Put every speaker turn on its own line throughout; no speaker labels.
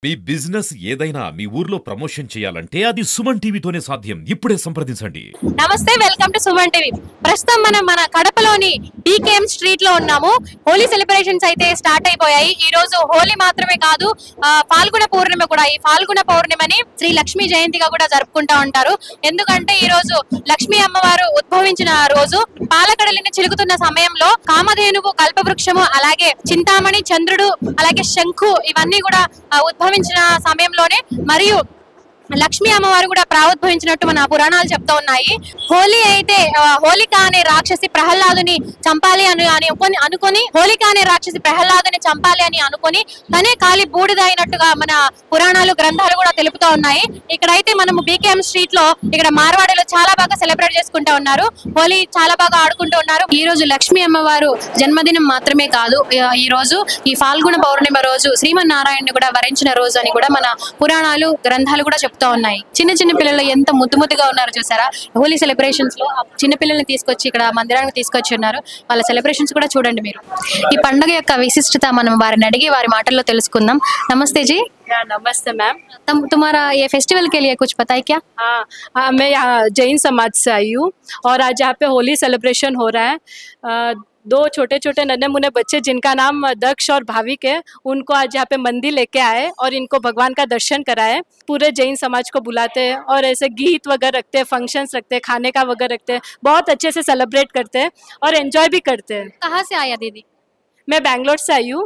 మీ business ఏదైనా మీ ఊర్లో promotion చేయాలంటే అది సుమన్ టీవీతోనే సాధ్యం. ఇప్పుడే సంప్రదించండి.
నమస్తే, వెల్కమ్ టు సుమన్ టీవీ. ప్రస్తుతం మనం మన కడపలోని బీకేఎం స్ట్రీట్ లో ఉన్నాము. హోలీ సెలబ్రేషన్స్ అయితే స్టార్ట్ అయిపోయాయి. ఈ రోజు హోలీ మాత్రమే కాదు, ఫాల్గుణ పౌర్ణిమ కూడా. ఈ ఫాల్గుణ పౌర్ణిమని శ్రీ లక్ష్మీ జయంతిగా కూడా జరుపుకుంటా ఉంటారు. ఎందుకంటే ఈ రోజు లక్ష్మీ అమ్మవారు ఉద్భవించిన రోజు. పాలకడలిని చిలుకుతున్న సమయంలో కామధేనువు, కల్పవృక్షము, అలాగే చింతామణి, చంద్రుడు, అలాగే శంఖు ఇవన్నీ కూడా ఉద్భవించిన సమయంలోనే మరియు లక్ష్మీ అమ్మవారు కూడా ప్రావుద్భవించినట్టు మన పురాణాలు చెప్తా ఉన్నాయి. హోలీ అయితే హోలిక అనే రాక్షసి ప్రహ్లాదుని చంపాలి అనుకొని హోలిక అనే రాక్షసి ప్రహ్లాదుని చంపాలి అని అనుకొని తనే కాలి బూడిద అయినట్టుగా మన పురాణాలు, గ్రంథాలు కూడా తెలుపుతూ ఉన్నాయి. ఇక్కడైతే మనము బీకేఎం స్ట్రీట్ లో ఇక్కడ మార్వాడీలో చాలా బాగా సెలబ్రేట్ చేసుకుంటూ ఉన్నారు. హోలీ చాలా బాగా ఆడుకుంటూ ఉన్నారు. ఈ రోజు లక్ష్మీ అమ్మవారు జన్మదినం మాత్రమే కాదు, ఈ రోజు ఈ ఫాల్గుణ పౌర్ణిమ రోజు శ్రీమన్నారాయణుని కూడా వరించిన రోజు అని కూడా మన పురాణాలు, గ్రంథాలు కూడా చెప్తా ఉన్నాయి. చిన్న చిన్న పిల్లలు ఎంత ముద్దుగా ఉన్నారు చూసారా. హోలీ సెలబ్రేషన్స్ లో చిన్న పిల్లల్ని తీసుకొచ్చి ఇక్కడ మందిరానికి తీసుకొచ్చి ఉన్నారు. వాళ్ళ సెలబ్రేషన్స్ కూడా చూడండి మీరు. ఈ పండుగ యొక్క విశిష్టత మనం వారిని అడిగి వారి మాటల్లో తెలుసుకుందాం. నమస్తే जी।
नमस्ते मैम।
तुम्हारा ये फेस्टिवल के लिए कुछ पता है क्या?
हाँ, मैं यहाँ जैन समाज से आई हूँ और आज यहाँ पे होली सेलिब्रेशन हो रहा है। दो छोटे छोटे नन्हे मुन्ने बच्चे जिनका नाम दक्ष और भाविक है, उनको आज यहाँ पे मंदिर लेके आए और इनको भगवान का दर्शन कराए। पूरे जैन समाज को बुलाते हैं और ऐसे गीत वगैरह रखते हैं, फंक्शंस रखते हैं, खाने का वगैरह रखते हैं, बहुत अच्छे से सेलिब्रेट करते हैं और एंजॉय भी करते हैं।
कहाँ से आया दीदी?
मैं बैंगलोर से आई हूँ।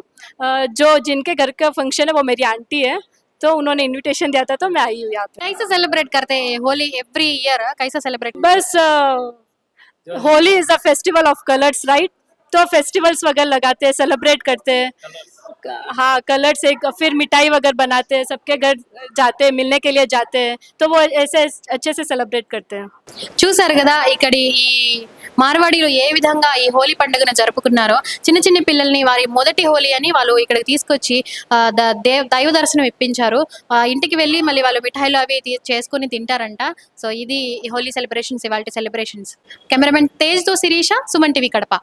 जो जिनके घर का फंक्शन है वो मेरी आंटी है, तो उन्होंने इनविटेशन दिया था तो मैं आई हूँ यहाँ पे।
कैसे सेलिब्रेट करते हैं होली एवरी ईयर? कैसे सेलिब्रेट?
बस Holi is a festival of colours, right? तो फेस्टिवल्स वगैरह लगाते हैं, सेलिब्रेट करते हैं। हाँ, कलर्स एक फिर मिठाई वगैरह बनाते हैं, सबके घर जाते हैं, मिलने के लिए जाते हैं, तो वो ऐसे अच्छे से सेलिब्रेट करते हैं।
చూసారు కదా ఇక్కడి ఈ మార్వాడీలో ఏ విధంగా ఈ హోలీ పండుగను జరుపుకున్నారో. చిన్న చిన్న పిల్లల్ని వారి మొదటి హోలీ అని వాళ్ళు ఇక్కడికి తీసుకొచ్చి దైవ దర్శనం ఇప్పించారు. ఇంటికి వెళ్ళి మళ్ళీ వాళ్ళు మిఠాయిలు అవి చేసుకుని తింటారంట. సో ఇది హోలీ సెలబ్రేషన్స్, ఇవాళ సెలబ్రేషన్స్. కెమెరామెన్ తేజ్ తో శిరీష, సుమన్ టీవీ కడప.